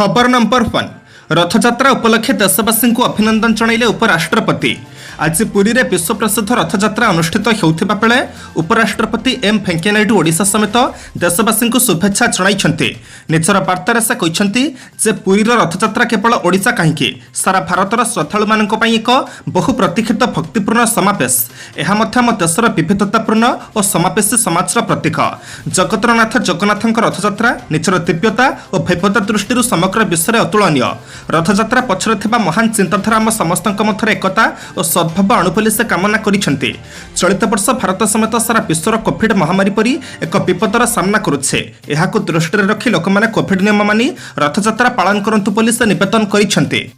खबर नंबर 1 रथयात्रा उपलक्षे देशवासी को अभिनंदन जणाइले उपराष्ट्रपति। आज पुरी में विश्व प्रसिद्ध रथयात्रा अनुष्ठित होता बेले उपराष्ट्रपति एम वेंकैया नायडू ओडिशा समेत देशवासी को शुभेच्छा जणाइछन्ते। निजर वार्तार से कहते जे पुरी रथयात्रा केवल ओडिशा कहीं सारा भारतर श्रद्धालु मानक एक बहु प्रतीक्षित भक्तिपूर्ण समावेश। यह आम देशर विविधतापूर्ण और समावेशी समाजर प्रतीक। जगतरनाथ जगन्नाथ रथयात्रा निजर दिव्यता और वैभवता दृष्टि समग्र विश्व में अतुलनीय। रथयात्रा पछरे थिबा महान चिंताधारा आम समस्त मध्य एकता और सद्भाव अणु बोली से कामना करिसेंते। चलित वर्ष भारत समेत सारा विश्वर कोविड महामारी परी एक विपदर सामना करुछे। एहाकु दृष्टि रखी लोकमाने कोविड नियम मानि रथयात्रा पालन करंतु बोली से निवेदन करिसेंते।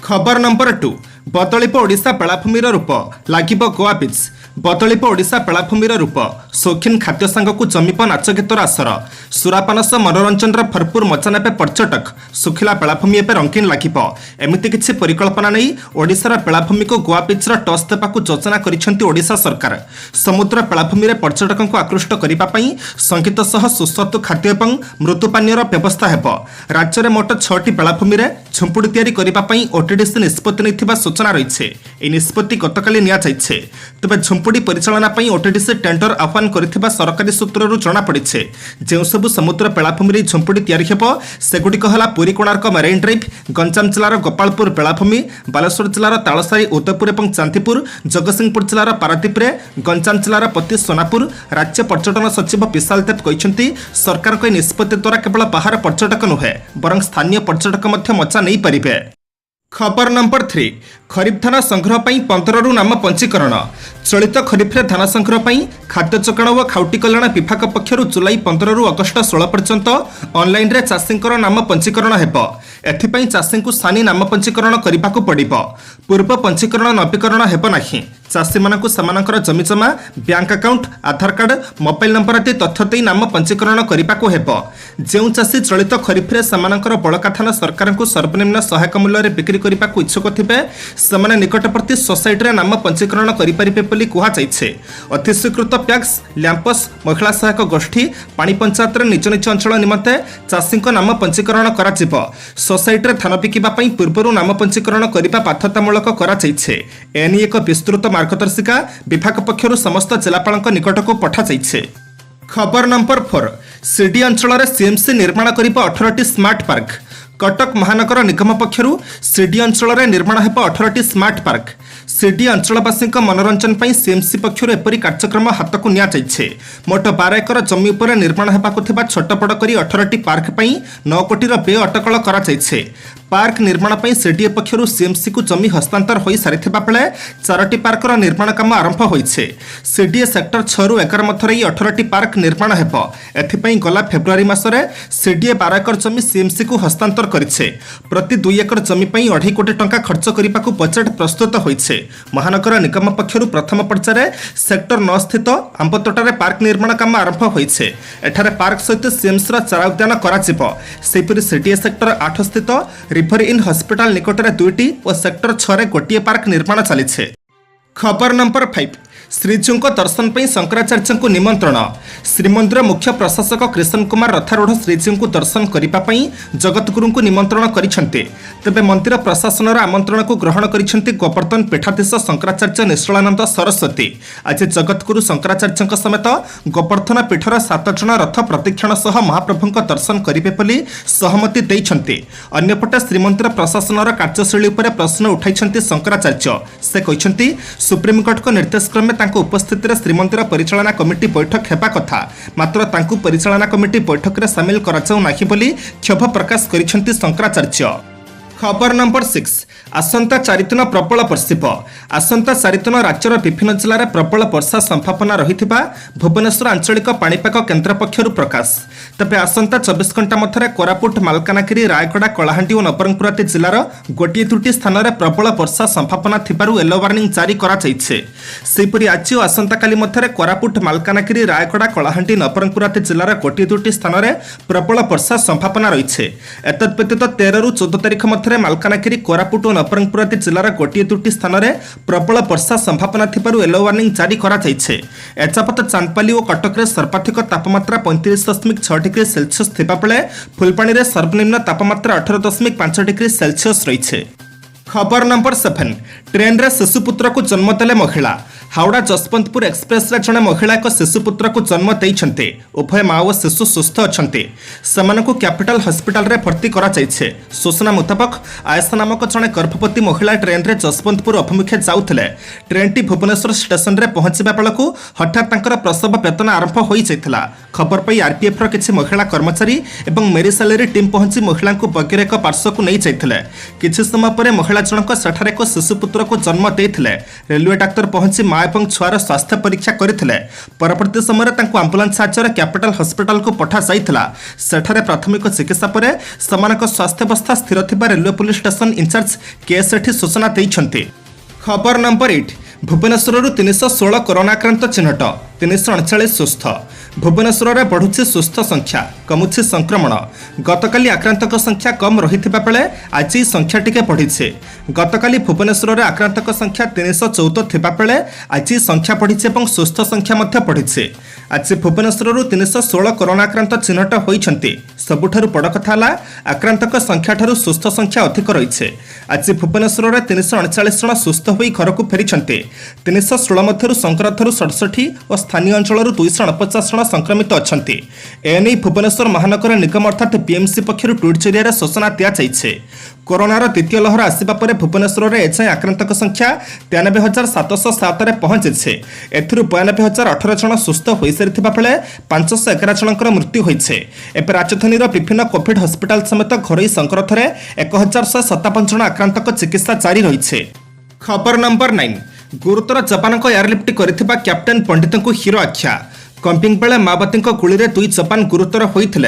खबर नंबर 2 बदलिब ओडिशा बेलाभूमिर रूप लागिब गोवा बीच। बदलिब ओडिशा बेलाभूमिर रूप शौखीन खाद्य सांगकु जमीप नाच गीतर आसर सुरापान सह मनोरंजन भरपूर मजा नेबे पर्यटक। सुखिला बेलाभूमि एवं रंगीन लागिब एमिति किछि परिकल्पना नहीं ओडिशार बेलाभूमि को गोवा बीचर टस देबाकु योजना करिसेंति ओडिशा सरकार। समुद्र बेलाभूमि रे पर्यटकଙ୍କୁ आकृष्ट करिबा पई संगीत सह सुस्वादु खाद्य एवं मृदुपानीयर व्यवस्था हेबो। राज्य में मोट 6टी बेलाभूमि रे झुंपुड़ी तैयारी करिबा पई ओटीडीसी निष्पत्ति नैथिबा सूचना रहिছে। ए निष्पत्ति गतकाली निया जाइছে। तबे झुंपुड़ी परिचालना पई ओटीडीसी टेंडर आह्वान करिथिबा सरकारी सूत्ररु जणा पड़िছে। जेउ सब समुद्र बेलाभूमि रे झुंपुड़ी तैयारी हेबो सेगुडिक हला पुरी कोणार्क मरीन ड्राइव, गंजाम जिलार गोपालपुर बेलाभूमि, बालेश्वर जिलार तालसारी उदयपुर एवं चांदीपुर, जगतसिंहपुर जिलार पारादीप रे, गंजाम जिलार पति सोनापुर। राज्य पर्यटन सचिव विशाल देव कहते सरकार को निष्पत्ति द्वारा केवल बाहर पर्यटक नुहे बरं स्थानीय पर्यटक मध्य मजा नहीं पारिबे। खबर नंबर 3 खरीफ धान संग्रह पर 15 नाम पंजीकरण। चलित खरीफ धान संग्रह पर खाद्य जोगाण और खाउटी कल्याण विभाग पक्षर जुलाई 15 रु अगस्ट 16 पर्यंत ऑनलाइन रे चाषी नाम पंजीकरण हेबो। एथिपाई चाषी को सानी नाम पंजीकरण करने को पड़िबो। पूर्व पंजीकरण नवीकरण हेबो नाही। चाषी मानक समानकर जमी जमा बैंक अकाउंट आधार कार्ड मोबाइल नंबर आदि तथ्य दे नाम पंजीकरण करने को हेबो। जेउ चाषी चलित खरीफ रे समानकर बड़का धान सरकार को सर्वनिम्न सहायक मूल्य बिक्री करने को इच्छुक थिबे सेमाने निकटवर्ती सोसाइटी रे नाम पंजीकरण करि परिबे बोली कुहा जाइछे। अतिस्वीकृत पैक्स लैंपस महिला सहायक गोष्ठी पानी पंचायत रे निज निज अंचल निमंते चाषी नाम पंजीकरण करा जिवो। सोसाइटी रे धान बिकिबा पई पूर्वरु नाम पंजीकरण करिबा बाध्यतामूलक करा जाइछे। एनी एक विस्तृत मार्गदर्शिका विभाग पक्षरु समस्त जिलापालक निकट को पठा जाइछे। खबर नंबर 4 सीडी अंचल रे सीएमसी निर्माण करिबा 18टी स्मार्ट पार्क। कटक महानगर निगम पक्षरु सीडी अंचल रे निर्माण हेबा 18टी स्मार्ट पार्क। सीडी अंचलवासी मनोरंजन पर सीएमसी पक्षर एपरी कार्यक्रम हाथ को निया जाइछे। मोट 12 एकर जमी उपर निर्माण हेबाकु थिबा छोट बड़ करी 18टी पार्क पई 9 कोटीर व्यय अटकल करा जाइछे। पार्क निर्माण पर सीडीए पक्षर सीएमसी को जमी हस्तांतर हो सारिथिबा बेले 4टी पार्कर निर्माण काम आरंभ होइछे। सीडीए सेक्टर 6 रु 11 मथरे 18टी पार्क निर्माण हेबो। एथिपई गला फेब्रुआरी मासरे सीडीए 12 एकर जमी सीएमसी को हस्तांतर करिछे। प्रति 2 एकर जमी पई 2.5 कोटी टंका खर्च करिबाकु बजेट प्रस्तुत होइछे। महानगर निगम पक्षर प्रथम पर्यायर सेक्टर 9 स्थित आंबतोटारे पार्क निर्माण काम आरंभ होइछे। एठारे पार्क सहित सीएमसी चारा उद्यान कराजिबो। सेपरि सीडीए सेक्टर 8 स्थित रिवर इन हॉस्पिटल निकटरे 2टी और सेक्टर 6 रे गोटिए पार्क निर्माण चलिछे। खबर नंबर 5 श्रीजीव दर्शन पर शंकराचार्य को निमंत्रण। श्रीमंदिर मुख्य प्रशासक कृष्ण कुमार रथारूढ़ श्रीजीव को दर्शन करने जगतगुरु को निमंत्रण करते। तेबे मंदिर प्रशासन आमंत्रण को ग्रहण कर गोवर्धन पीठाधीश शंकराचार्य निश्चलानंद सरस्वती आज जगतगुरु शंकराचार्य समेत गोवर्धन पीठर 7 जन रथ प्रतिक्षण सह महाप्रभु दर्शन करेंगे सहमति देइछन्ति। अन्यपटे श्रीमंदिर प्रशासन कार्यशैली पर प्रश्न उठाई शंकराचार्य। से कहते सुप्रीमकोर्ट निर्देश क्रमे उपस्थित श्रीमंदिर परिचालना कमिटी बैठक हेबा कथा मात्र तांकु परिचालना कमिटी बैठक रे शामिल कराजाउ नाही बोली क्षोभ प्रकाश करिसेंति शंकराचार्य। खबर नंबर 6 आसंता 4 दिन प्रबल वर्षिब। आसंता 4 दिन राज्यर विभिन्न जिले में प्रबल वर्षा संभावना रही भुवनेश्वर आंचलिक पाणीपाग केन्द्र पक्षर प्रकाश। तेज आसंता 24 घंटा मध्य कोरापुट मालकानगिरी रायगड़ा कलाहांडी और नवरंगपुर आदि जिलार गोटे 2टी स्थान में प्रबल वर्षा संभावना थिबारु येलो वार्निंग जारी करा जाइछे। सेहिपरि आज और आसंता काली मध्य कोरापुट मालकानगिरी रायगड़ा कलाहांडी नवरंगपुर आदि जिलार गोटे 2टी स्थान में प्रबल वर्षा संभावना रही है। एतद व्यतीत 13 रु 14 तारिख मध्य मालकानगिरी कोरापुट और नवरंगपुर आदि जिलार गोटे दुटी स्थान में प्रबल वर्षा संभावना थिबारु येलो वार्निंग जारी करा जाइछे। एचापत चांदपाली और कटक में सर्वाधिक तापमात्रा 35.6 डिग्री सेल्सियस थिबा बेले फुलपाणी में सर्वनिम्न तापमात्रा 18.5 डिग्री सेल्सियस रही। खबर नंबर 7 ट्रेन रे शिशुपुत्र को जन्म देले महिला। हावड़ा जसवंतपुर एक्सप्रेस रे जने महिला एक शिशुपुत्र को जन्म देइछन्ते। उभय माँ और शिशु सुस्थ अछन्ते। सेमानकु कैपिटल हॉस्पिटल रे भर्ती करा जाइछे। सूचना मुताबक आयशा नामक जने गर्भवती महिला ट्रेन रे Jaswantpur अभिमुखे जाउथिले। Train T Bhubaneswar station रे पहुंचबा बेलकु हठात तांकर प्रसव वेदना आरंभ होई जाइथिला। खबर पाई आरपीएफ रो किछि महिला कर्मचारी एवं मेडिकल टीम पहुंची महिला को बगैर एक पार्श्व को नहीं जाइथिले। किछि समय परे महिला जनक सेठारे एक शिशुपुत्र को जन्म देइथिले। रेलवे डाक्तर पहुंची मां एवं छुआर स्वास्थ्य परीक्षा करथिले। परवर्ती समय तांको एम्बुलेंस साहाय्य कैपिटल हॉस्पिटल को पठा जाइथिला। सेठारे प्राथमिक चिकित्सा परे समानक स्वास्थ्य अवस्था स्थिर थिबा रेलवे पुलिस स्टेशन इंचार्ज के सेठी सूचना दैछन्ते। खबर नंबर 8 भुवनेश्वर 316 कोरोना आक्रांत चिन्हट 339 सुस्थ। भुवनेश्वर में बढ़ुची सुस्थ संख्या कमुची संक्रमण। गतकाली आक्रांतक संख्या कम रही बेले आज संख्या टिके बढ़ी। गतकाली भुवनेश्वर में आक्रांतक संख्या 314 थिबा बेले आज संख्या बढ़ी और सुस्थ संख्या बढ़ी। आज भुवनेश्वर 316 कोरोना आक्रांत चिन्हट होती। सबुठारु बड़ कथा है आक्रांतक संख्या ठारू सुस्थ संख्या अधिक रही। आज भुवनेश्वर में 339 जन सुस्थ हो घर को फेरी। 316 मध्य संक्रमित 67 और स्थानीय अंचल 249 जन संक्रमित अच्छा। एने भुवनेश्वर महानगर निगम अर्थात बीएमसी पक्षर ट्वीट जरिया सूचना दी। कोरोनार द्वितीय लहर आसवा पर भुवनेश्वर में एजाएं आक्रांतक संख्या 93,707 पहुंची। एथिरू 92,018 जन सुस्थ हो सारी बेले 511 जनकर मृत्यु होइछे। एवं राजधानीर विभिन्न कोविड हॉस्पिटल समेत घरोई संक्रमण में 1,157 जन आक्रांतक चिकित्सा जारी रही। खबर नंबर 9 गुरुतर जवान एयरलिफ्ट करथिबा कैप्टेन पंडित को हीरो आख्या। कंपिंग बेले माओवादी गुली में 2 जवान गुरुतर होते।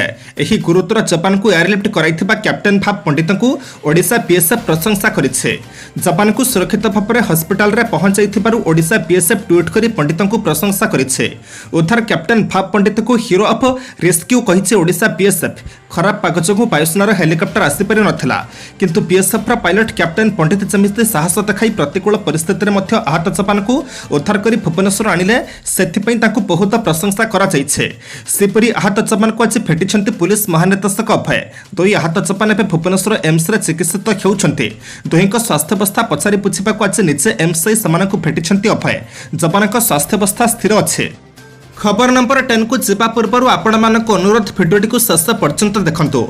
यही गुरुतर जवान को एयरलिफ्ट कराइथिबा कैप्टेन भाव पंडित को ओडिशा बीएसएफ प्रशंसा करिछे। जवान को सुरक्षित भाव में हॉस्पिटल रे पहुंचाइथिबारु ओडिशा बीएसएफ ट्वीट करी पंडित को प्रशंसा करिछे। उद्धार कैप्टेन भाव पंडित को हीरो ऑफ रेस्क्यू कहिछे ओडिशा बीएसएफ। खराब पाग जोगु वायुसेनार हेलिकप्टर आसीपारि नथिला किंतु बीएसएफ रा पायलट कैप्टेन पंडित जमिति साहस देखाई प्रतिकूल परिस्थिति में आहत जवान को उद्धार करी भुवनेश्वर आनिले। सेथिपई तांकु बहुत प्रशंसा करा जाइछे। सेपरि आहत जवान को आज भेटिछन्ति पुलिस महानिर्देशक अभय। 2 आहत जवान एबे भुवनेश्वर एम्स रे चिकित्सित हेउछन्ति। दुहिंक स्वास्थ्य अवस्था पचारि पुछिबाकु आज निजे एम्स रे समानकु भेटिछन्ति अभय। जवानक स्वास्थ्य अवस्था स्थिर अछि। खबर नंबर 10 को जीवा पूर्व आपण मानक अनुरोध भिडियोटी को शेष पर्यंत देखंतु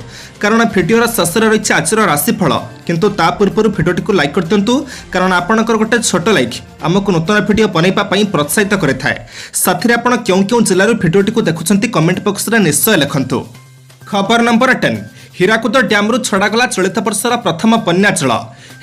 कारण भिडियोर शेष रही आज राशिफल किंतु ता पूर्व भिडियोटी को लाइक कर दिंतु कारण आपणकर गोटे छोट लाइक आमको नूतन भिडियो बनैबा पई प्रोत्साहित करिथाय। साथी रे आपण क्यों जिल्लार भिडियोटी को देखुछंती कमेंट बॉक्स रे निश्चय लिखंतु। खबर नंबर 10 हीराकुद डैम छड़ागला चलित वर्षर प्रथम बन्या जल।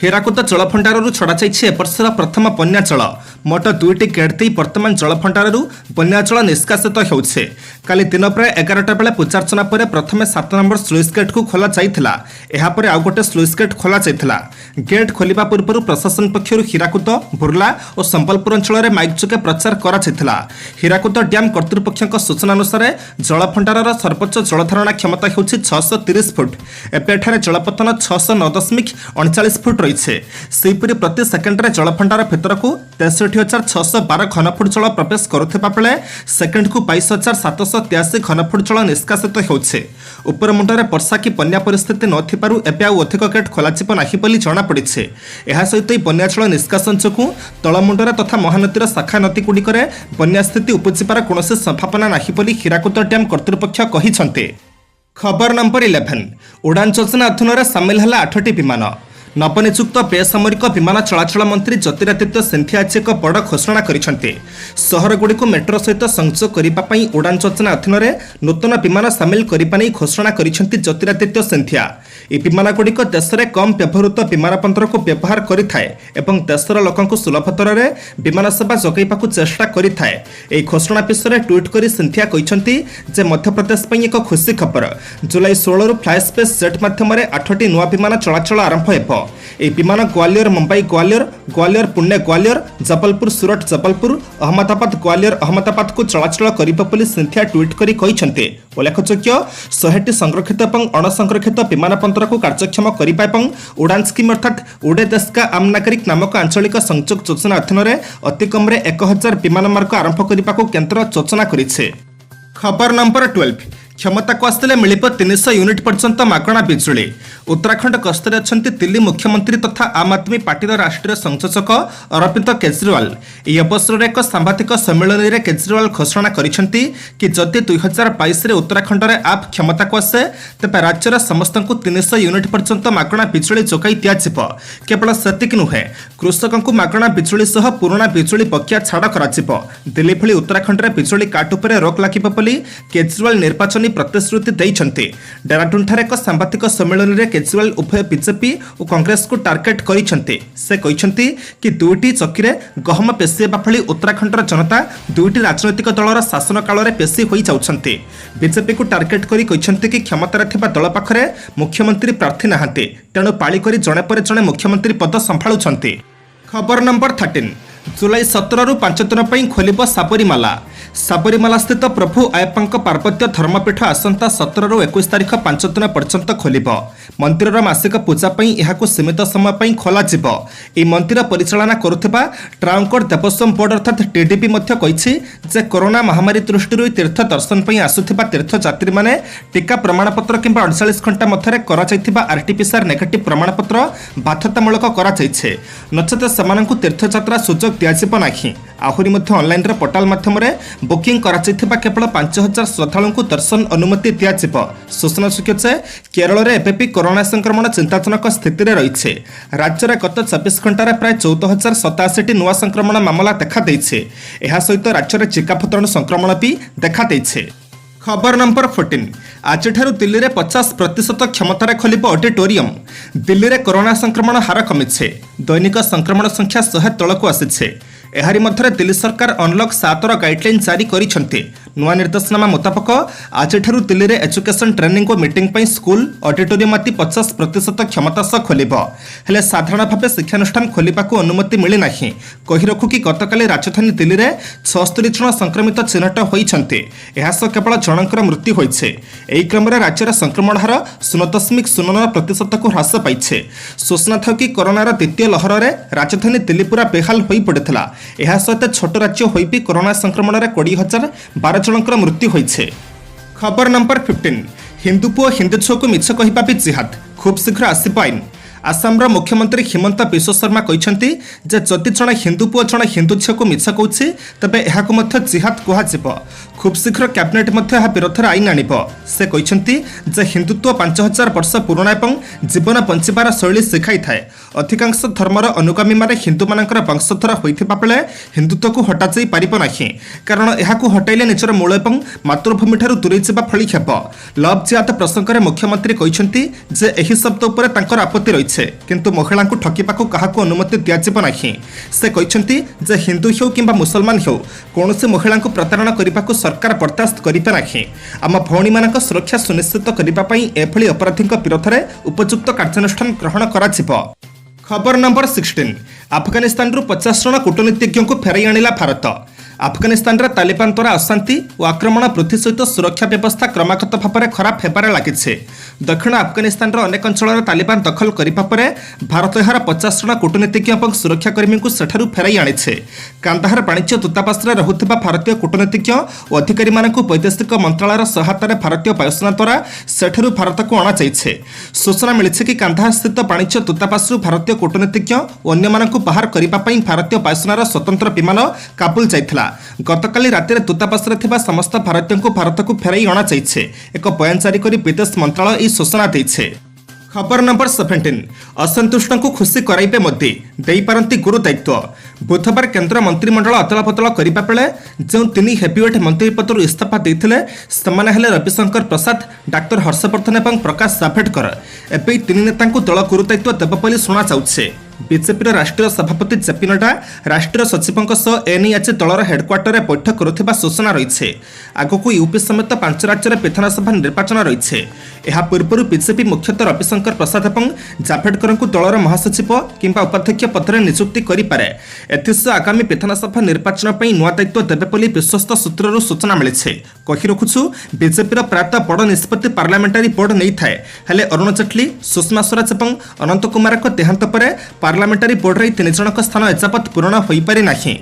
हीराकुद जलभंडार छड़ा जाइए वर्षर प्रथम बन्या जल। मोट 2टी गेट दे वर्तमान जलभंडार बन्या जल निष्कासित होउछे। काली दिन प्राय 11टा बेले पूजार्चना पर प्रथम 7 नंबर स्लुइस गेट को खोला जाइथिला। एहा परे आउ गोटे स्लुइस गेट खोला जाइथिला। गेट खोलिबा पूर्व प्रशासन पक्षरु हीराकुद बुर्ला और संबलपुर अंचल में माइक जोगे प्रचार करा जाइथिला। हीराकुद डैम कर्तृपक्षक सूचना अनुसार जलभंडार सर्वोच्च जलधारणा क्षमता होउछि 630 फुट। एपेठारे जलपतन 609.39 फुट रही। सेहीपरि प्रति सेकेंड जलभंडार भितर को 63,612 घनफुट जल प्रवेश करुवा बेले सेकेंड को 22,783 घनफुट जल निष्कासित होउछे। उपर मुंडरे वर्षा की बन्या परिस्थिति नथिबारु एबे आउ अधिक गेट खोलाजिब नाही बोली जଣା पड़िछे। एहा सहित बन्या जल निष्कासन जोगु तळमुंडरे तथा महानदीर शाखा नदी गुड़िकरे बन्या स्थिति उपजिबार कोनोसी संभावना नाही बोली हीराकुद डैम कर्तृपक्ष कहिसंते। खबर नंबर 11 उड़ान योजना अधीन सामिल है 8टी विमान। नवनियुक्त बेसामरिक विमान चलाचल मंत्री ज्योतिरादित्य सिंधिया आज एक बड़ घोषणा करिसेंते। सहरगुड़ी को मेट्रो सहित संযোଗ करने उड़ान योजना अधीन नूतन विमान सामिल करने घोषणा करिसेंते ज्योतिरादित्य सिंधिया। ये विमानगुड़िक देश में कम व्यवहृत विमान बंदर को व्यवहार करिथाए एवं देशर लोकंकु सुलभ दर विमान सेवा जगैबाकु चेष्टा करिथाए। एही घोषणा विषय ट्वीट करी सिंधिया कहिसेंती जे मध्यप्रदेश पई एक खुशी खबर जुलाई 16 रु फ्लाई स्पेस जेट माध्यम 8टी नुआ विमान चलाचल आरंभ हेबो। ଏହି ବିମାନ ଗ୍ୱାଲିୟର ମୁମ୍ବାଇ ଗ୍ୱାଲିୟର ଗ୍ୱାଲିୟର ପୁଣେ ଗ୍ୱାଲିୟର ଜବଲପୁର ସୁରଟ ଜବଲପୁର ଅହମ୍ମଦାବାଦ ଗ୍ୱାଲିୟର ଅହମ୍ମଦାବାଦକୁ ଚଳାଚଳ କରିବ ବୋଲି ସିନ୍ଧିଆ ଟ୍ୱିଟ୍ କରି କହିଛନ୍ତି। ଉଲ୍ଲେଖଯୋଗ୍ୟ 100ଟି ସଂରକ୍ଷିତ ଏବଂ ଅଣସଂରକ୍ଷିତ ବିମାନ ବନ୍ଦରକୁ କାର୍ଯ୍ୟକ୍ଷମ କରିବା ଏବଂ ଉଡ଼ାନ୍ ସ୍କିମ୍ ଅର୍ଥାତ୍ ଉଡ଼େ ଦେଶ କା ଆମ୍ ନାଗରିକ ନାମକ ଆଞ୍ଚଳିକ ସଂଯୋଗ ଯୋଜନା ଅଧୀନରେ ଅତି କମ୍ରେ 1000 ବିମାନ ମାର୍ଗ ଆରମ୍ଭ କରିବାକୁ କେନ୍ଦ୍ର ଯୋଜନା କରିଛି। ଖବର ନମ୍ବର 12 क्षमताକୁ ଆସିଲେ ମିଳିବ 300 ୟୁନିଟ୍ ପର୍ଯ୍ୟନ୍ତ ମାଗଣା ବିଜୁଳି। ଉତ୍ତରାଖଣ୍ଡ ଗସ୍ତରେ ଅଛନ୍ତି ଦିଲ୍ଲୀ ମୁଖ୍ୟମନ୍ତ୍ରୀ ତଥା ଆମ୍ ଆଦମୀ ପାର୍ଟିର ରାଷ୍ଟ୍ରୀୟ ସଂଯୋଜକ ଅରବିନ୍ଦ କେଜରିୱାଲ। ଏହି ଅବସରରେ ଏକ ସାମ୍ବାଦିକ ସମ୍ମିଳନୀରେ କେଜରିୱାଲ ଘୋଷଣା କରିଛନ୍ତି କି ଯଦି 2022ରେ ଉତ୍ତରାଖଣ୍ଡରେ ଆପ୍ କ୍ଷମତାକୁ ଆସେ ତେବେ ରାଜ୍ୟର ସମସ୍ତଙ୍କୁ 300 ୟୁନିଟ୍ ପର୍ଯ୍ୟନ୍ତ ମାଗଣା ବିଜୁଳି ଯୋଗାଇ ଦିଆଯିବ। କେବଳ ସେତିକି ନୁହେଁ, କୃଷକଙ୍କୁ ମାଗଣା ବିଜୁଳି ସହ ପୁରୁଣା ବିଜୁଳି ବକେୟା ଛାଡ଼ କରାଯିବ। ଦିଲ୍ଲୀ ଭଳି ଉତ୍ତରାଖଣ୍ଡରେ ବିଜୁଳି କାଟ ଉପରେ ରୋକ ଲାଗିବ ବୋଲି କେଜରିୱାଲ ନିର୍ବାଚନୀ ପ୍ରତିଶ୍ରୁତି ଦେଇଛନ୍ତି। ଡେରାଡୁନ୍ଠାରେ ଏକ ସାମ୍ବାଦିକ ସମ୍ମିଳନୀରେ କେଜରିୱାଲ ଉଭୟ ବିଜେପି ଓ କଂଗ୍ରେସକୁ ଟାର୍ଗେଟ କରିଛନ୍ତି। ସେ କହିଛନ୍ତି କି ଦୁଇଟି ଚକିରେ ଗହମ ପେଶିବା ଭଳି ଉତ୍ତରାଖଣ୍ଡର ଜନତା ଦୁଇଟି ରାଜନୈତିକ ଦଳର ଶାସନ କାଳରେ ପେଶି ହୋଇଯାଉଛନ୍ତି। ବିଜେପିକୁ ଟାର୍ଗେଟ କରି କହିଛନ୍ତି କି କ୍ଷମତାରେ ଥିବା ଦଳ ପାଖରେ ମୁଖ୍ୟମନ୍ତ୍ରୀ ପ୍ରାର୍ଥୀ ନାହାନ୍ତି, ତେଣୁ ପାଳି କରି ଜଣେ ପରେ ଜଣେ ମୁଖ୍ୟମନ୍ତ୍ରୀ ପଦ ସମ୍ଭାଳୁଛନ୍ତି। ଖବର ନମ୍ବର 13 ଜୁଲାଇ 17ରୁ 5 ଦିନ ପାଇଁ ଖୋଲିବ ସାବରିମାଲା। ସାବରିମାଲା ସ୍ଥିତ ପ୍ରଭୁ ଆୟପ୍ପାଙ୍କ ପାର୍ବତ୍ୟ ଧର୍ମପୀଠ ଆସନ୍ତା 17ରୁ 21 ତାରିଖ 5 ଦିନ ପର୍ଯ୍ୟନ୍ତ ଖୋଲିବ। ମନ୍ଦିରର ମାସିକ ପୂଜା ପାଇଁ ଏହାକୁ ସୀମିତ ସମୟ ପାଇଁ ଖୋଲାଯିବ। ଏହି ମନ୍ଦିର ପରିଚାଳନା କରୁଥିବା ଟ୍ରାଭଙ୍କୋର ଦେବସ୍ୱମ ବୋର୍ଡ ଅର୍ଥାତ୍ ଟିଡିପି ମଧ୍ୟ କହିଛି ଯେ କରୋନା ମହାମାରୀ ଦୃଷ୍ଟିରୁ ତୀର୍ଥ ଦର୍ଶନ ପାଇଁ ଆସୁଥିବା ତୀର୍ଥଯାତ୍ରୀମାନେ ଟିକା ପ୍ରମାଣପତ୍ର କିମ୍ବା 48 ଘଣ୍ଟା ମଧ୍ୟରେ କରାଯାଇଥିବା ଆର୍ଟିପିସିଆର୍ ନେଗେଟିଭ୍ ପ୍ରମାଣପତ୍ର ବାଧ୍ୟତାମୂଳକ କରାଯାଇଛି। ନଚେତ ସେମାନଙ୍କୁ ତୀର୍ଥଯାତ୍ରା ସୁଯୋଗ ଦିଆଯିବ ନାହିଁ। ଆହୁରି ମଧ୍ୟ ଅନଲାଇନ୍ର ପୋର୍ଟାଲ ମାଧ୍ୟମରେ ବୁକିଂ କରାଯାଇଥିବା କେବଳ 5000 ଶ୍ରଦ୍ଧାଳୁଙ୍କୁ ଦର୍ଶନ ଅନୁମତି ଦିଆଯିବ। ସୂଚନାଯୋଗ୍ୟ ଯେ କେରଳରେ ଏବେ ବି କରୋନା ସଂକ୍ରମଣ ଚିନ୍ତାଜନକ ସ୍ଥିତିରେ ରହିଛି। ରାଜ୍ୟରେ ଗତ 24 ଘଣ୍ଟାରେ ପ୍ରାୟ 14087ଟି ନୂଆ ସଂକ୍ରମଣ ମାମଲା ଦେଖାଦେଇଛି। ଏହା ସହିତ ରାଜ୍ୟରେ ଚିକା ଭୂତାଣୁ ସଂକ୍ରମଣ ବି ଦେଖାଦେଇଛି। ଖବର ନମ୍ବର 14 ଆଜିଠାରୁ ଦିଲ୍ଲୀରେ 50% କ୍ଷମତାରେ ଖୋଲିବ ଅଡିଟୋରିୟମ। ଦିଲ୍ଲୀରେ କରୋନା ସଂକ୍ରମଣ ହାର କମିଛି। ଦୈନିକ ସଂକ୍ରମଣ ସଂଖ୍ୟା 100 ତଳକୁ ଆସିଛି। ଏହାରି ମଧ୍ୟରେ ଦିଲ୍ଲୀ ସରକାର ଅନଲକ୍ 7ର ଗାଇଡଲାଇନ୍ ଜାରି କରିଛନ୍ତି। ନୂଆ ନିର୍ଦ୍ଦେଶନାମା ମୁତାବକ ଆଜିଠାରୁ ଦିଲ୍ଲୀରେ ଏଜୁକେସନ ଟ୍ରେନିଂ ଓ ମିଟିଂ ପାଇଁ ସ୍କୁଲ ଅଡିଟୋରିୟମ ଆଦି 50% କ୍ଷମତା ସହ ଖୋଲିବ। ହେଲେ ସାଧାରଣ ଭାବେ ଶିକ୍ଷାନୁଷ୍ଠାନ ଖୋଲିବାକୁ ଅନୁମତି ମିଳିନାହିଁ। କହି ରଖୁ କି ଗତକାଲି ରାଜଧାନୀ ଦିଲ୍ଲୀରେ 76 ଜଣ ସଂକ୍ରମିତ ଚିହ୍ନଟ ହୋଇଛନ୍ତି। ଏହା ସହ କେବଳ ଜଣଙ୍କର ମୃତ୍ୟୁ ହୋଇଛି। ଏହି କ୍ରମରେ ରାଜ୍ୟର ସଂକ୍ରମଣ ହାର 0.09%କୁ ହ୍ରାସ ପାଇଛି। ସୂଚନା ଥାଉ କି କରୋନାର ଦ୍ୱିତୀୟ ଲହରରେ ରାଜଧାନୀ ଦିଲ୍ଲୀ ପୁରା ବେହାଲ ହୋଇପଡ଼ିଥିଲା। ଏହା ସହିତ ଛୋଟ ରାଜ୍ୟ ହୋଇ ବି କରୋନା ସଂକ୍ରମଣରେ 20,012 ଜଣଙ୍କର ମୃତ୍ୟୁ ହୋଇଛି। ଖବର ନମ୍ବର 15 ହିନ୍ଦୁ ପୁଅ ହିନ୍ଦୁ ଝିଅକୁ ମିଛ କହିବା ବି ଜିହାଦ, ଖୁବ୍ ଶୀଘ୍ର ଆସିବ ଆଇନ। ଆସାମର ମୁଖ୍ୟମନ୍ତ୍ରୀ ହିମନ୍ତ ବିଶ୍ୱ ଶର୍ମା କହିଛନ୍ତି ଯେ ଯଦି ଜଣେ ହିନ୍ଦୁ ପୁଅ ଜଣେ ହିନ୍ଦୁ ଝିଅକୁ ମିଛ କହୁଛି ତେବେ ଏହାକୁ ମଧ୍ୟ ଜିହାଦ କୁହାଯିବ। ଖୁବ୍ ଶୀଘ୍ର କ୍ୟାବିନେଟ୍ ମଧ୍ୟ ଏହା ବିରୋଧରେ ଆଇନ ଆଣିବ। ସେ କହିଛନ୍ତି ଯେ ହିନ୍ଦୁତ୍ୱ 5000 ବର୍ଷ ପୁରୁଣା ଏବଂ ଜୀବନ ବଞ୍ଚିବାର ଶୈଳୀ ଶିଖାଇଥାଏ। ଅଧିକାଂଶ ଧର୍ମର ଅନୁଗାମୀମାନେ ହିନ୍ଦୁମାନଙ୍କର ବଂଶଧର ହୋଇଥିବା ବେଳେ ହିନ୍ଦୁତ୍ୱକୁ ହଟାଯାଇ ପାରିବ ନାହିଁ, କାରଣ ଏହାକୁ ହଟାଇଲେ ନିଜର ମୂଳ ଏବଂ ମାତୃଭୂମିଠାରୁ ଦୂରେଇ ଯିବା ଭଳି ହେବ। ଲଭ୍ ଜିହାଦ ପ୍ରସଙ୍ଗରେ ମୁଖ୍ୟମନ୍ତ୍ରୀ କହିଛନ୍ତି ଯେ ଏହି ଶବ୍ଦ ଉପରେ ତାଙ୍କର ଆପତ୍ତି ରହିଛି, କିନ୍ତୁ ମହିଳାଙ୍କୁ ଠକିବାକୁ କାହାକୁ ଅନୁମତି ଦିଆଯିବ ନାହିଁ। ସେ କହିଛନ୍ତି ଯେ ହିନ୍ଦୁ ହେଉ କିମ୍ବା ମୁସଲମାନ ହେଉ କୌଣସି ମହିଳାଙ୍କୁ ପ୍ରତାରଣା କରିବାକୁ ସରକାର ବରଦାସ୍ତ କରିବେ ନାହିଁ। ଆମ ଭଉଣୀମାନଙ୍କ ସୁରକ୍ଷା ସୁନିଶ୍ଚିତ କରିବା ପାଇଁ ଏଭଳି ଅପରାଧୀଙ୍କ ବିରୋଧରେ ଉପଯୁକ୍ତ କାର୍ଯ୍ୟାନୁଷ୍ଠାନ ଗ୍ରହଣ କରାଯିବ। ଖବର ନମ୍ବର 16 ଆଫଗାନିସ୍ତାନରୁ 50 ଜଣ କୂଟନୀତିଜ୍ଞଙ୍କୁ ଫେରାଇ ଆଣିଲା ଭାରତ। ଆଫଗାନିସ୍ତାନରେ ତାଲିବାନ ଦ୍ୱାରା ଅଶାନ୍ତି ଓ ଆକ୍ରମଣ ବୃଦ୍ଧି ସହିତ ସୁରକ୍ଷା ବ୍ୟବସ୍ଥା କ୍ରମାଗତ ଭାବରେ ଖରାପ ହେବାରେ ଲାଗିଛି। ଦକ୍ଷିଣ ଆଫଗାନିସ୍ତାନର ଅନେକ ଅଞ୍ଚଳରେ ତାଲିବାନ ଦଖଲ କରିବା ପରେ ଭାରତ ଏହାର 50 ଜଣ କୂଟନୀତିଜ୍ଞ ଏବଂ ସୁରକ୍ଷାକର୍ମୀଙ୍କୁ ସେଠାରୁ ଫେରାଇ ଆଣିଛି। କାନ୍ଦାହାର ବାଣିଜ୍ୟ ଦୂତାବାସରେ ରହୁଥିବା ଭାରତୀୟ କୂଟନୀତିଜ୍ଞ ଓ ଅଧିକାରୀମାନଙ୍କୁ ବୈଦେଶିକ ମନ୍ତ୍ରଣାଳୟର ସହାୟତାରେ ଭାରତୀୟ ବାୟୁସେନା ଦ୍ୱାରା ସେଠାରୁ ଭାରତକୁ ଅଣାଯାଇଛି। ସୂଚନା ମିଳିଛି କି କାନ୍ଦାହାର ସ୍ଥିତ ବାଣିଜ୍ୟ ଦୂତାବାସରୁ ଭାରତୀୟ କୂଟନୀତିଜ୍ଞ ଓ ଅନ୍ୟମାନଙ୍କୁ ବାହାର କରିବା ପାଇଁ ଭାରତୀୟ ବାୟୁସେନାର ସ୍ୱତନ୍ତ୍ର ବିମାନ କାବୁଲ ଯାଇଥିଲା। ଗତକାଲି ରାତିରେ ଦୂତାବାସରେ ଥିବା ସମସ୍ତ ଭାରତୀୟଙ୍କୁ ଭାରତକୁ ଫେରାଇ ଅଣାଯାଇଛି। ଏକ ବୟାନ ଜାରି କରି ବିଦେଶ ମନ୍ତ୍ରଣାଳୟ ଏହି ସୂଚନା ଦେଇଛି। ଖବର ନମ୍ବର 17 ଅସନ୍ତୁଷ୍ଟଙ୍କୁ ଖୁସି କରାଇବେ ମୋଦି, ଦେଇପାରନ୍ତି ଗୁରୁ ଦାୟିତ୍ୱ। ବୁଧବାର କେନ୍ଦ୍ର ମନ୍ତ୍ରିମଣ୍ଡଳ ଅଦଳବଦଳ କରିବା ବେଳେ ଯେଉଁ 3 ହେଭିୱେଟ୍ ମନ୍ତ୍ରୀ ପଦରୁ ଇସ୍ତଫା ଦେଇଥିଲେ ସେମାନେ ହେଲେ ରବିଶଙ୍କର ପ୍ରସାଦ, ଡାକ୍ତର ହର୍ଷବର୍ଦ୍ଧନ ଏବଂ ପ୍ରକାଶ ଜାଭେଡକର। ଏବେ 3 ନେତାଙ୍କୁ ଦଳ ଗୁରୁ ଦାୟିତ୍ୱ ଦେବ ବୋଲି ଶୁଣାଯାଉଛି। बीजेपी राष्ट्रीय सभापति जेपी नड्डा राष्ट्रीय सचिवों सह एने आज दलर हेडक्वार्टर में बैठक करुवा सूचना रही। आगक यूपी समेत 5 राज्य विधानसभा निर्वाचन रही। यह पूर्व बीजेपी मुख्यतः रविशंकर प्रसाद और जाभेडकर को दलर महासचिव किंबा उपाध्यक्ष पद में नियुक्ति करें। एसह आगामी विधानसभा निर्वाचन पर नूआ दायित्व देवे विश्वस्त सूत्रु सूचना मिली। कही रखुछु बीजेपी प्रायतः बड़ निष्पत्ति पार्लियामेंटारी बोर्ड नहीं थाए, हेले अरुण जेटली, सुषमा स्वराज और अनंत कुमार देहांत पर पार्लियामेंटारी बोर्ड रे 3 जनक स्थान एजावत पूरण हो पारि नाही।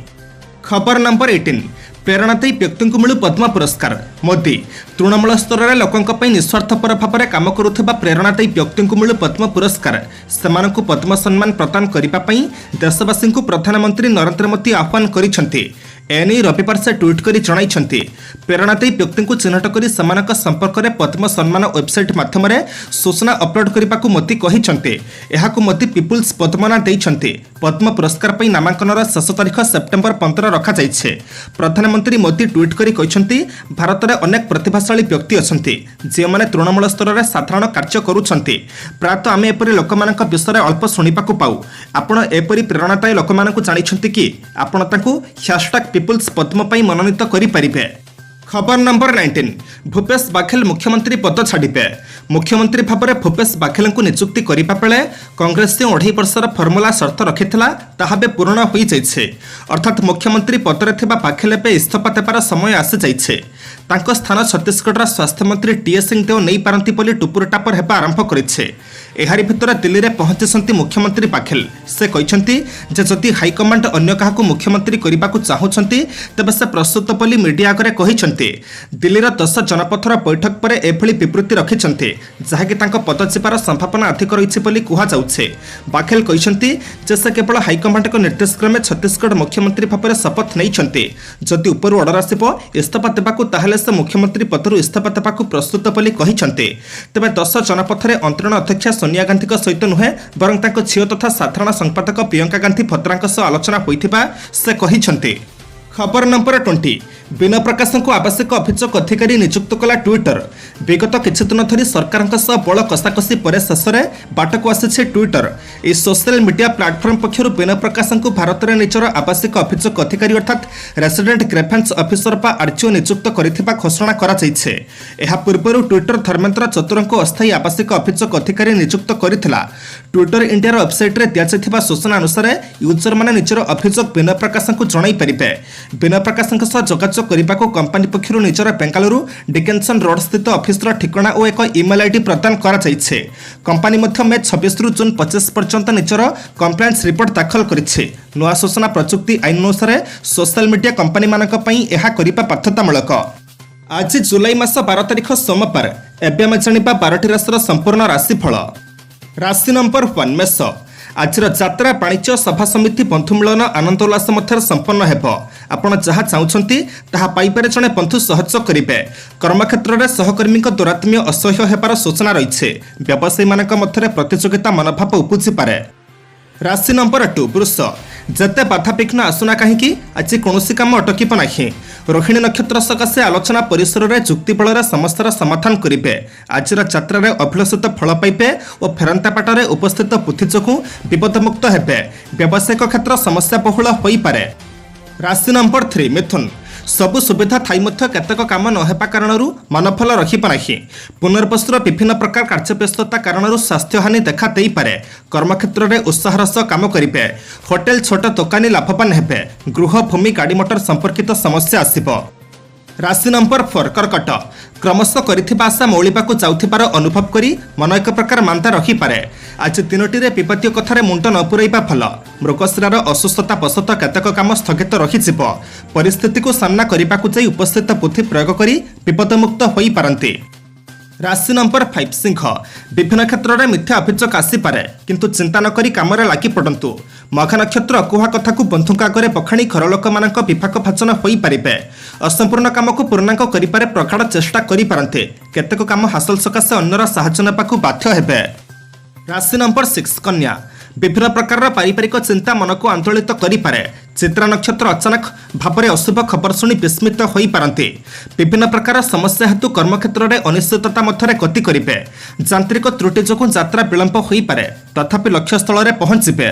खबर नंबर 18 प्रेरणादायी व्यक्ति को मिलू पद्म पुरस्कार। मोदी तृणमूल स्तर में लोकों निस्वार्थपर भाव में काम करुवा प्रेरणादायी व्यक्ति को मिलू पद्म पुरस्कार। सेमानकु पद्म सम्मान प्रदान करने देशवासी को प्रधानमंत्री नरेंद्र मोदी आह्वान करिसेंति। एने रविवार से ट्वीट कर जणाइछंती प्रेरणादायी व्यक्ति को चिन्हट कर सेमानक संपर्क में पद्म सम्मान वेबसाइट माध्यम सूचना अपलोड करने को मोदी कहिसेंती। एहाकु मोदी पीपुल्स पद्मना देइछंती। पद्म पुरस्कार पर नामांकन शेष तारीख सेप्टेम्बर 15 रखा जाइछे। प्रधानमंत्री मोदी ट्वीट कर कहिसेंती भारत में अनेक प्रतिभाशाली व्यक्ति अछंती जे माने तृणमूल स्तर में साधारण कार्य करुछंती। प्रायतः आमे एपरि लोकमानक विषय अल्प शुणिबाकु पाऊ। आपण एपरि प्रेरणादायी लोकमानकु जानिछंती कि आपण ताकु #पीपुल्स पद्म पई मनोनीत करि परिबे। खबर नंबर 19 भूपेश बाघेल मुख्यमंत्री पद छाड़े। मुख्यमंत्री भाव में भूपेश बाघेल को नियुक्ति करने बेले कांग्रेस जो 2.5 वर्षर फर्मुला शर्त रखिथिला ताहा बे पूर्ण हो जाइछे। अर्थात मुख्यमंत्री पदरे थिबा बाघेल एबे इस्तीफा देबार समय आसी जाइछे। तांको स्थान छत्तीसगढ़ स्वास्थ्य मंत्री टीएस सिंहदेव नहीं पारंती बोली टुपुर टापर हेबा आरंभ करिछे। एहारी भितर दिल्ली में पहुंचीसंती मुख्यमंत्री बाघेल। से कहते जे जदि हाईकमांड अन्य काहाकू मुख्यमंत्री करने को चाहूँगी तेबे से प्रस्तुत बोली मीडिया आगे कहते। दिल्लीर 10 जनपथर बैठक पर एभली विवृत्ति रखिछंती जहाँकि तांको पद जिबार संभावना अधिक रही बोली कुहाଯାଉଛି। बाघेल कहते जे से केवल हाईकमांड को निर्देश क्रमे छत्तीसगढ़ मुख्यमंत्री भाव में शपथ नहीं। जदि ऊपर ऑर्डर आसिबो इस्तीफा देबाकू ताहेले से मुख्यमंत्री पदरू इस्तीफा देबाकू प्रस्तुत बोली कहिछंती। तेबे 10 जनपथरे अंतरण अध्यक्षा सोनिया गांधी सहित नुहे बरं तांको झियो तथा साधारण संपादक प्रियंका गांधी भद्रांक सह आलोचना होइथिबा से कहिछंती। खबर नंबर 20 बिना प्रकाश को आवश्यक अभियोग अधिकारी नियुक्त कला ट्विटर। विगत किछि दिन धरी सरकार बल कषाकषि पर शेष बाट को आसी ट्विटर। यह सोशल मीडिया प्लाटफर्म पक्षर बिना प्रकाश को भारत में निजर आवश्यक अभियोग अधिकारी अर्थात रेसिडेंट ग्रेफेन्स ऑफिसर बा आरटीओ नियुक्त करथिबा घोषणा करा जाइछे। एहा पूर्व ट्विटर धर्मेंद्र चतुर को अस्थायी आवश्यक अभियोग अधिकारी नियुक्त करथिला। ट्विटर इंडिया वेबसाइट रे दिया जाइथिबा सूचना अनुसार यूजर माने निजर अभियोग बिना प्रकाश को जणाई परिबे। बिना प्रकाश जोगाजोग करने को कंपनी पक्षर निजर बेंगालुरु डिकेन्सन रोड स्थित ऑफिसर ठिकाना और एक ईमेल आईडी प्रदान करा जाइछे। कंपनी मध्य मे 26 रु जून 25 पर्यंत निजर कंप्लेंट्स रिपोर्ट दाखल करिछे। नुआ सूचना प्रजुक्ति आईन अनुसार सोशल मीडिया कंपनी मानक पई एहा करिबा बाध्यतामूलक। आज जुलाई मास 12 तारिख सोमवार। एबे आमे जानिबा 12टी राशिर संपूर्ण राशिफल। राशि नंबर 1 मेष। आज यात्रा वाणिज्य सभा समिति बंधु मिलन आनंद उल्लास मध्य संपन्न हेब। आपण जहाँ चाहते ताहा पाइबारे जड़े बंधु सहयोग करेंगे। कर्मक्षेत्र में सहकर्मी दुरात्म्य असह्य होबार सूचना रही। व्यवसायी मानक मध्य प्रतियोगिता मनोभाव उपजी पारे। राशि नंबर 2 वृष। जेते बाधाविघ्न आसुना कहीं आज कौन काम अटक ना। रोहिणी नक्षत्र सकाशे आलोचना परिसर में जुक्ति बल समस्यार समाधान करेंगे। आज यात्रा अभिलषित फल पाइबे और फेरंता पाटरे उपस्थित बुद्धि जो विपदमुक्त हेबे। व्यावसायिक क्षेत्र समस्या बहुल हो पारे। राशि नंबर 3 मिथुन। सबु सुविधा थाई मध्य केतक काम नहेबा कारणरू मनफल रखिबा नाही। पुनर्वसुर विभिन्न प्रकार कार्यव्यस्तता कारणरू स्वास्थ्य हानि देखा देई पारे। कर्मक्षेत्र में उत्साहर सह काम करेंगे। होटेल छोट दोकानी लाभवान हेबे। गृह भूमि गाड़ी मोटर संपर्कित समस्या आसिबो। राशि नंबर 4 कर्कट। क्रमशः करिथिबा आशा मौलिबाकू जाउथिबार अनुभव करी मन एक प्रकार मांदा रखिपारे। आज 3टी विपत्तीय कथार मुंड न पुराइबा भल। मृगशिरार असुस्थता बसत केतक काम स्थगित रहिजिब। परिस्थिति को सामना करने जाई उपस्थित बुद्धि प्रयोग करी विपदमुक्त होई पारंती। राशि नंबर 5 सिंह। विभिन्न क्षेत्र में मिथ्या अभियोग आसीपारे किंतु चिंता न करी कामरे लागी पड़ंतु। मघा नक्षत्र अकुहा कथा को बंधु आगे बखाणी घर लोक मान विपाक भाजन हो पारे। असंपूर्ण काम को पूर्णांग करिपारे प्रगाढ़ चेष्टा करिपारंते। केतक काम हासिल सकाशे अन्यर साहाय्य नेबाकू बाध्य हेबे। राशि नंबर 6 कन्या। विभिन्न प्रकार पारिवारिक चिंता मन को आंदोलित करिपारे। चित्रा नक्षत्र अचानक भाव में अशुभ खबर शुणी विस्मित हो पारंती। विभिन्न प्रकार समस्या हेतु कर्मक्षेत्र में अनिश्चितता मध्य गति करेंगे। यांत्रिक त्रुटि जो यात्रा विलंब हो पारे तथापि लक्ष्यस्थल में पहुंचे।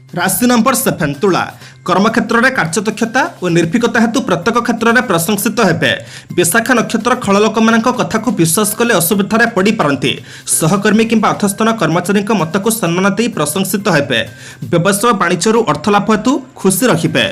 राशि नंबर 7 तुला कर्मक्षेत्र में कार्यदक्षता और निर्भीकता हेतु प्रत्येक क्षेत्र में प्रशंसित हेबे। विशाखा नक्षत्र खल लोक मान कथा को विश्वास कले असुविधा पड़ पारती। सहकर्मी किंबा अधस्थान कर्मचारी मत को सम्मान दे प्रशंसित हेबे। व्यवसाय वाणिज्य अर्थ लाभ हेतु खुशी रखिबे।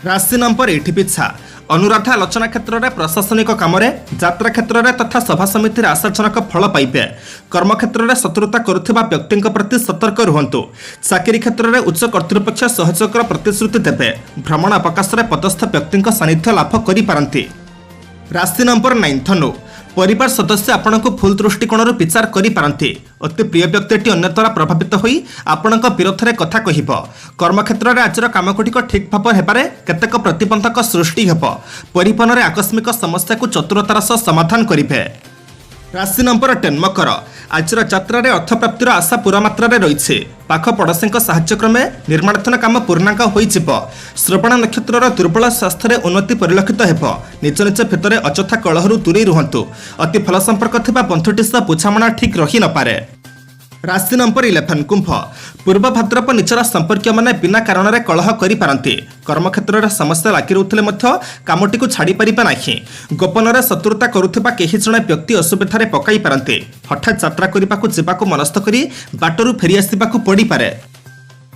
राशि नंबर 8 पिछा अनुराधा आलोचना क्षेत्र में प्रशासनिक काम यात्रा क्षेत्र में तथा सभा समिति आशाजनक फल पाइबे। कर्मक्षेत्र में शत्रुता करुवा व्यक्ति प्रति सतर्क रुहतु। चाकरी क्षेत्र में उच्च कर्तृपक्ष सहयोग प्रतिश्रुति देवे। भ्रमण अवकाश में पदस्थ व्यक्ति सानिध्य लाभ करि। राशि नंबर 9 धनु परिवार सदस्य आपण को फुल दृष्टिकोण विचार करि। अति प्रिय व्यक्ति अन्य द्वारा प्रभावित होई आपण विरोध में कथा कहिब। कर्मक्षेत्र में आज कामगुड़िक ठीक भाव हेबारे केतेक प्रतिबंधक सृष्टि हेब। परिवहन में आकस्मिक समस्या को चतुरतार सह समाधान करिबे। राशि नंबर 10 मकर आज यात्रा अर्थप्राप्तिर आशा पूरा मात्रा रही। पाख पड़ोशी साहाय्य क्रमे निर्माणाधीन काम पूर्णांग हो। श्रवण नक्षत्र दुर्बल स्वास्थ्य उन्नति परिलक्षित हो। निज निज भितर अचथा कलहरु दूरे रुहतु। अति फल संपर्क थिबा बंधुटी सह बुझामणा ठीक रही न पारे। राशि नंबर 11 कुंभ पूर्व भाद्रप निचर संपर्क माने बिना कारण कलह करि पारंती। कर्मक्षेत्र में समस्या लागि रहउथिले कामटी को छाड़ी परिबा नाही। गोपन में शत्रुता करुथिबा केही जणे व्यक्ति असुविधा पकाई पारंती। हठात यात्रा करने को मनस्थ करी बाटरू फेरी आसिबाकू पड़ी पारे।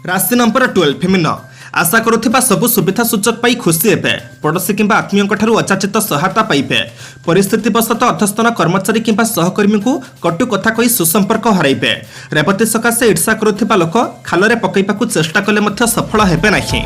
राशि नंबर 12 फेमिन आशा करुथिबा सबु सुविधा सुजोग पाई खुशी हेबे। पड़ोशी किंबा आत्मीय अचाचित सहायता पाइबे। परिस्थिति बशत अधस्थान कर्मचारी किंबा सहकर्मी को कटु कथा कही सुसंपर्क हराइबे। रेवती सकाशे ईर्षा करुथिबा लोक खालरे पकैबाकू चेष्टा कले मध्य सफल हेबे नाही।